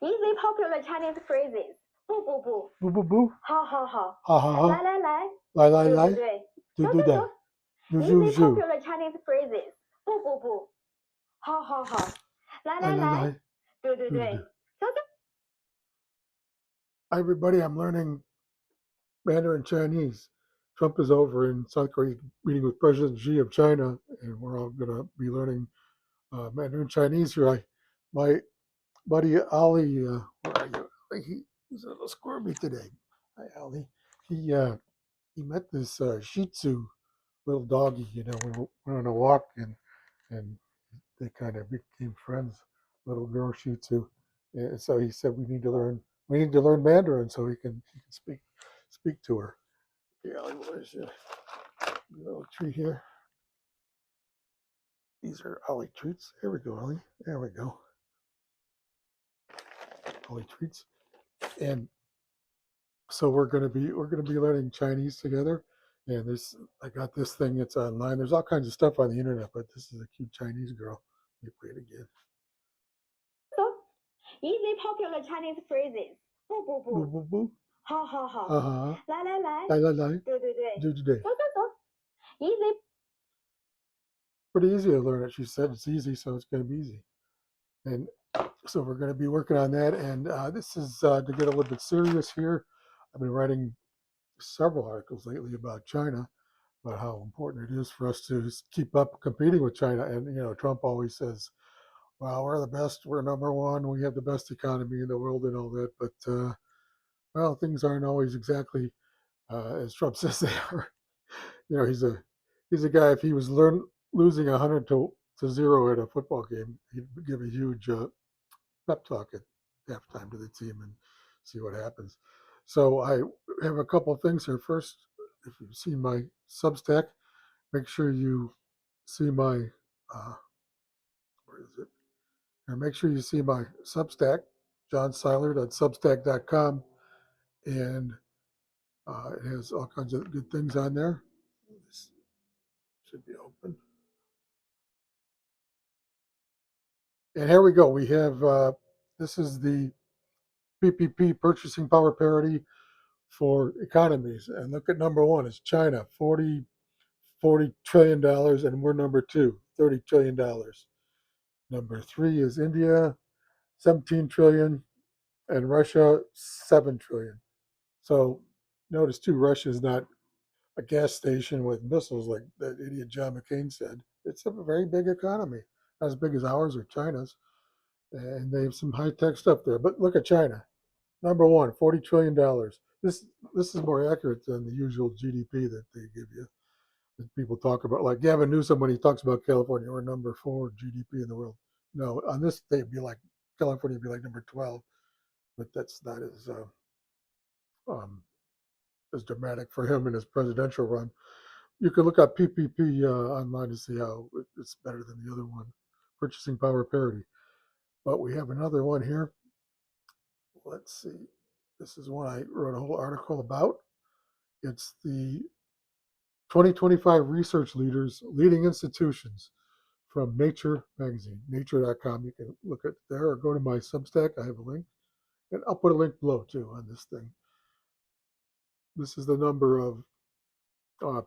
Easy popular Chinese phrases. 不，不不不，好，哈哈哈，来，来，对，就 Easy 就，popular Chinese phrases. 不，好，来，来，对。走。Everybody, I'm learning Mandarin Chinese. Trump is over in South Korea meeting with President Xi of China, and we're all going to be learning Mandarin Chinese here. My buddy Ali, where are you? He's a little squirmy today. Hi, Ali. He met this Shih Tzu little doggy. We went on a walk, and they kind of became friends. Little girl Shih Tzu, and so he said we need to learn Mandarin so he can speak to her. Yeah, where's your little treat here? These are Ollie treats. Here we go, Ollie. There we go. Ollie treats. And so we're gonna be learning Chinese together. And I got this thing. It's online. There's all kinds of stuff on the internet, but this is a cute Chinese girl. Let me play it again. So, easy popular Chinese phrases. 不不，不不，好，哈哈，来，对，do today. 走。Easy Pretty easy to learn it. She said it's easy, so it's gonna be easy. And so we're going to be working on that. And this is to get a little bit serious here. I've been writing several articles lately about China, about how important it is for us to keep up competing with China. And Trump always says, "Well, we're the best. We're number one. We have the best economy in the world, and all that." But well, things aren't always exactly as Trump says they are. He's a guy. If he was losing 100 to 0 at a football game, he'd give a huge pep talk at halftime to the team and see what happens. So I have a couple of things here. First, if you've seen my Substack, make sure you see my uh, where is it? Here, make sure you see my Substack, johnseiler.substack.com, and it has all kinds of good things on there. This should be open. And here we go. We have this is the PPP purchasing power parity for economies. And look at number one, it's China, $40 trillion, and we're number two, $30 trillion. Number three is India, 17 trillion, and Russia, 7 trillion. So notice too, Russia is not a gas station with missiles like that idiot John McCain said. It's a very big economy, not as big as ours or China's. And they have some high tech stuff there. But look at China. Number one, $40 trillion. This is more accurate than the usual GDP that they give you. That people talk about, like Gavin Newsom when he talks about California, we're number four GDP in the world. No, on this they'd be like California would be like number 12, but that's not um, as dramatic for him in his presidential run. You can look up PPP online to see how it's better than the other one, purchasing power parity. But we have another one here. Let's see. This is one I wrote a whole article about. It's the 2025 research leaders, leading institutions from Nature magazine, nature.com. You can look at there or go to my Substack. I have a link. And I'll put a link below too on this thing. This is the number of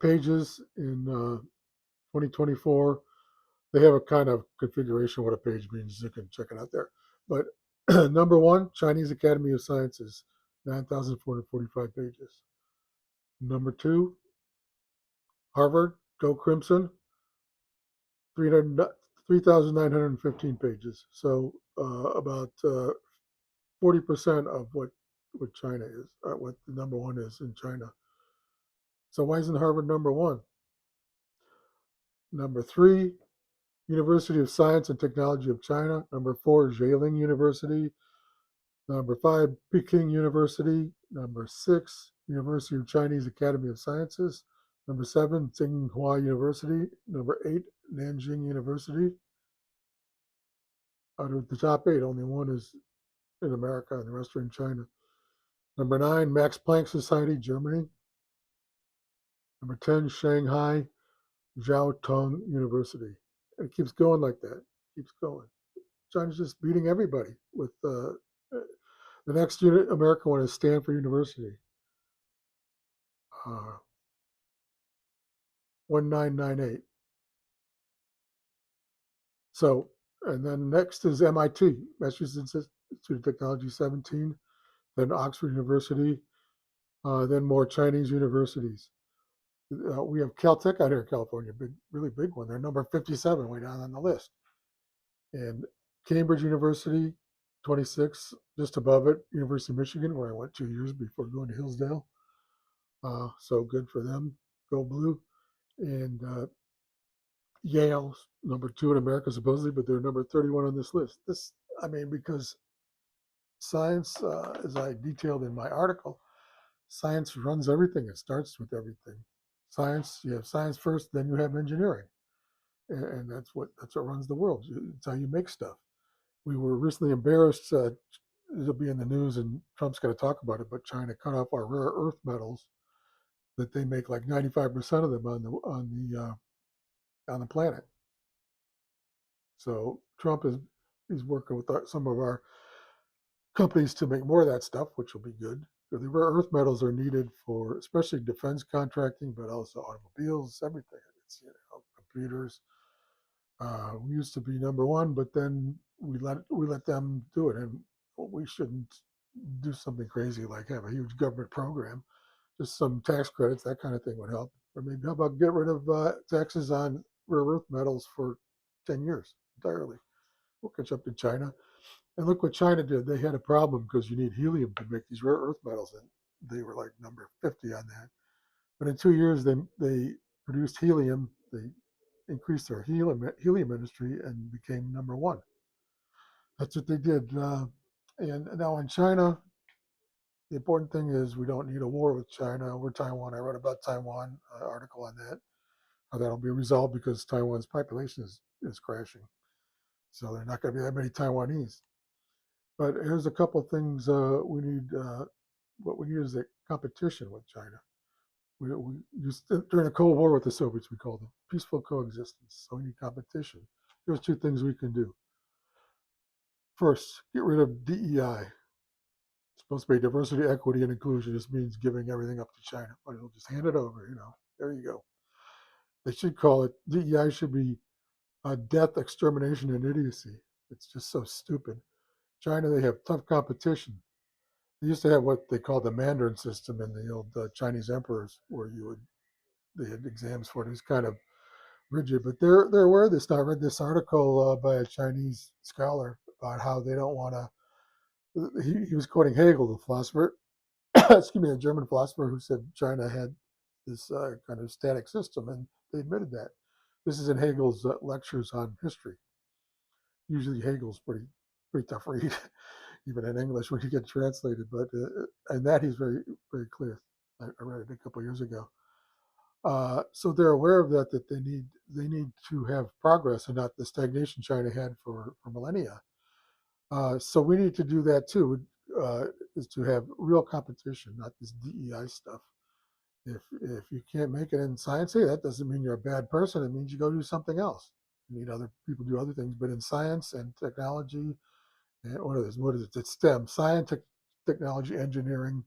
pages in 2024. They have a kind of configuration what a page means. You can check it out there. But number one, Chinese Academy of Sciences, 9,445 pages. Number two, Harvard, Go Crimson, 3,915 pages. So about 40% of what China is, what the number one is in China. So why isn't Harvard number one? Number three, University of Science and Technology of China. Number four, Xialing University. Number five, Peking University. Number six, University of Chinese Academy of Sciences. Number seven, Tsinghua University. Number eight, Nanjing University. Out of the top eight, only one is in America and the rest are in China. Number nine, Max Planck Society, Germany. Number 10, Shanghai Jiao Tong University. And it keeps going like that. It keeps going. China's just beating everybody with The next unit American one is Stanford University, 1998. So, and then next is MIT, Massachusetts Institute of Technology, 17. Then Oxford University. Then more Chinese universities. We have Caltech out here in California, big, really big one. They're number 57, way down on the list. And Cambridge University, 26, just above it. University of Michigan, where I went 2 years before going to Hillsdale. So good for them. Go blue. And Yale, number 2 in America, supposedly, but they're number 31 on this list. Because science, as I detailed in my article, science runs everything. It starts with everything. Science, you have science first, then you have engineering, and that's what runs the world. It's how you make stuff. We were recently embarrassed. It'll be in the news, and Trump's going to talk about it. But China cut off our rare earth metals that they make like 95% of them on the planet. So Trump is working with some of our companies to make more of that stuff, which will be good. The rare earth metals are needed for especially defense contracting, but also automobiles, everything. It's computers. We used to be number one, but then we let them do it, and we shouldn't do something crazy like have a huge government program. Just some tax credits, that kind of thing would help. Or maybe how about get rid of taxes on rare earth metals for 10 years entirely? We'll catch up to China. And look what China did. They had a problem because you need helium to make these rare earth metals, and they were like number 50 on that. But in 2 years, they produced helium. They increased their helium industry and became number one. That's what they did. And now in China, the important thing is we don't need a war with China over Taiwan. I wrote about Taiwan article on that. How that'll be resolved because Taiwan's population is crashing. So there are not going to be that many Taiwanese. But here's a couple of things we need. What we need is a competition with China. We used during the Cold War with the Soviets, we called it peaceful coexistence. So we need competition. There's two things we can do. First, get rid of DEI. It's supposed to be diversity, equity, and inclusion. This means giving everything up to China. But they'll just hand it over. There you go. They should call it DEI. Should be death, extermination, and idiocy. It's just so stupid. China, they have tough competition. They used to have what they called the Mandarin system in the old Chinese emperors, where they had exams for it. It was kind of rigid, but they're aware of this now. I read this article by a Chinese scholar about how they don't want to. He was quoting Hegel, the philosopher, excuse me, a German philosopher who said China had this kind of static system, and they admitted that. This is in Hegel's lectures on history. Usually Hegel's pretty tough read, even in English when you get translated. But and that he's very very clear. I read it a couple of years ago. So they're aware of that they need to have progress and not the stagnation China had for millennia. So we need to do that too. Is to have real competition, not this DEI stuff. If you can't make it in science, hey, that doesn't mean you're a bad person. It means you go do something else. You need other people to do other things. But in science and technology, and what is it? It's STEM: science, technology, engineering,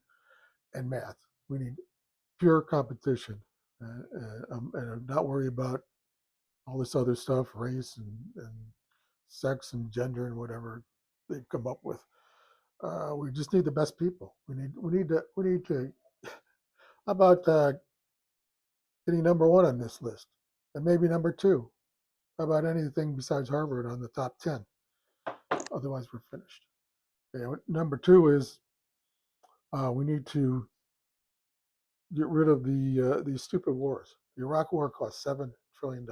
and math. We need pure competition, and not worry about all this other stuff, race and sex and gender and whatever they've come up with. We just need the best people. We need to. How about getting number one on this list, and maybe number two? How about anything besides Harvard on the top 10? Otherwise, we're finished. Okay, number two is we need to get rid of these stupid wars. The Iraq War cost $7 trillion,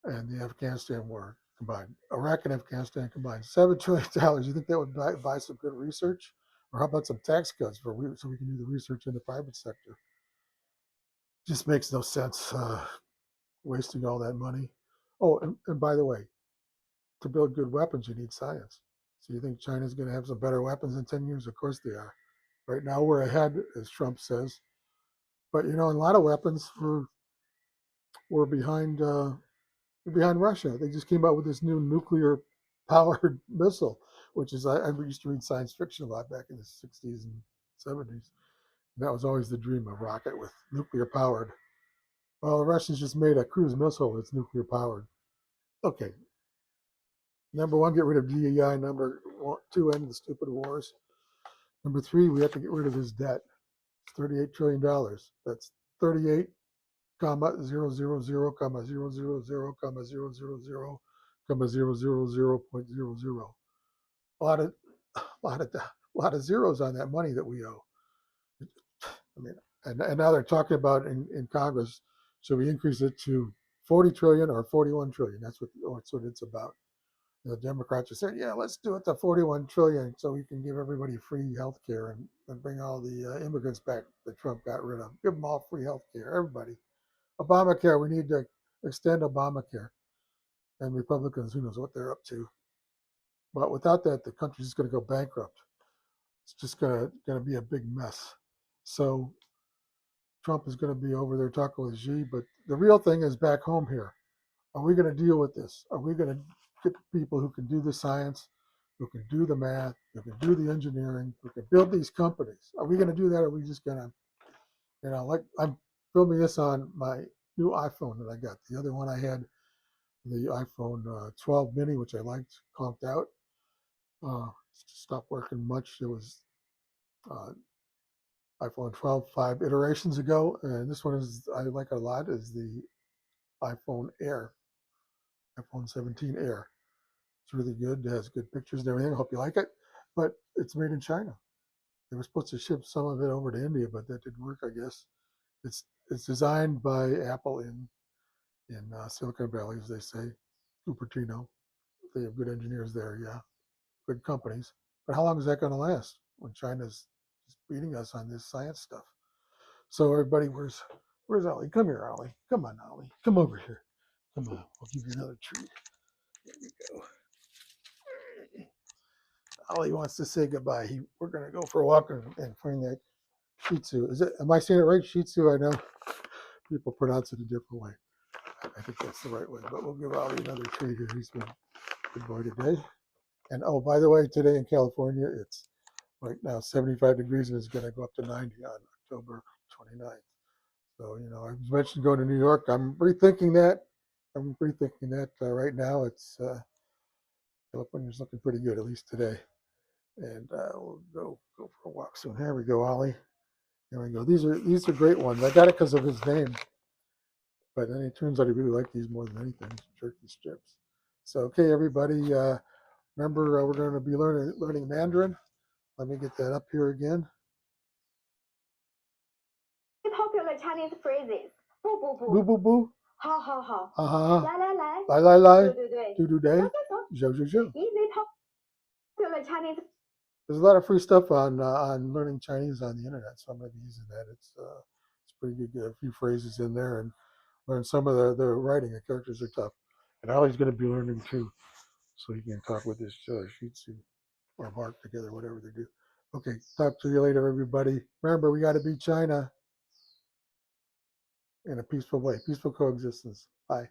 and the Afghanistan War combined. Iraq and Afghanistan combined $7 trillion. You think that would buy some good research, or how about some tax cuts so we can do the research in the private sector? Just makes no sense wasting all that money. Oh, and by the way, to build good weapons, you need science. So you think China's going to have some better weapons in 10 years? Of course they are. Right now we're ahead, as Trump says. But in a lot of weapons, we're behind Russia. They just came out with this new nuclear powered missile, which is I used to read science fiction a lot back in the 60s and 70s. And that was always the dream, a rocket with nuclear powered. Well, the Russians just made a cruise missile that's nuclear powered. Okay, number one, get rid of DEI. Number two, end the stupid wars. Number three, we have to get rid of his debt. It's $38 trillion. That's 38 comma 000 comma 000 comma 000 comma 000.00. A lot of a lot of zeros on that money that we owe. I mean, and now they're talking about in Congress, should we increase it to 40 trillion or 41 trillion? That's what it's about. The Democrats are saying, yeah, let's do it to 41 trillion so we can give everybody free health care and bring all the immigrants back that Trump got rid of. Give them all free health care, everybody. Obamacare, we need to extend Obamacare. And Republicans, who knows what they're up to. But without that, the country's just going to go bankrupt. It's just going to be a big mess. So Trump is going to be over there talking with Xi, but the real thing is back home here. Are we going to deal with this? Are we going to get people who can do the science, who can do the math, who can do the engineering, who can build these companies? Are we going to do that? Or are we just going to, like I'm filming this on my new iPhone that I got. The other one I had, the iPhone 12 mini, which I liked, conked out. Stopped working much. It was uh, iPhone 12 5 iterations ago, and this one is I like a lot. Is the iPhone Air, iPhone 17 Air. It's really good. It has good pictures and everything. I hope you like it. But it's made in China. They were supposed to ship some of it over to India, but that didn't work, I guess. It's designed by Apple in Silicon Valley, as they say, Cupertino. They have good engineers there, yeah, good companies. But how long is that going to last when China's just beating us on this science stuff? So everybody, where's Ollie? Come here, Ollie. Come on, Ollie. Come over here. Come on. I'll give you another treat. There you go. Ollie wants to say goodbye. We're going to go for a walk and find that Shih Tzu. Am I saying it right? Shih Tzu? I know people pronounce it a different way. I think that's the right way. But we'll give Ollie another treat here. He's been a good boy today. And oh, by the way, today in California, it's right now 75 degrees and it's going to go up to 90 on October 29th. So, I mentioned going to New York. I'm rethinking that. Right now. California's looking pretty good, at least today. And we'll go for a walk soon. Here we go, Ollie. There we go. These are great ones. I got it because of his name, but then it turns out he really liked these more than anything. Jerky strips. So okay, everybody. Remember, we're going to be learning Mandarin. Let me get that up here again. Popular Chinese phrases. 不不 Boo 不， boo boo. 好好好， Uh-huh. 来来来， Lai lai lai. 对对对， Do do 走 day. 走走 Zhou zhou zhou. Easy popular Chinese. There's a lot of free stuff on learning Chinese on the internet, so I'm going to be using that. It's pretty good. Get a few phrases in there and learn some of the writing. The characters are tough, and Ollie's going to be learning too, so he can talk with his Shih Tzu or bark together, whatever they do. Okay, talk to you later, everybody. Remember, we got to beat China in a peaceful way, peaceful coexistence. Bye.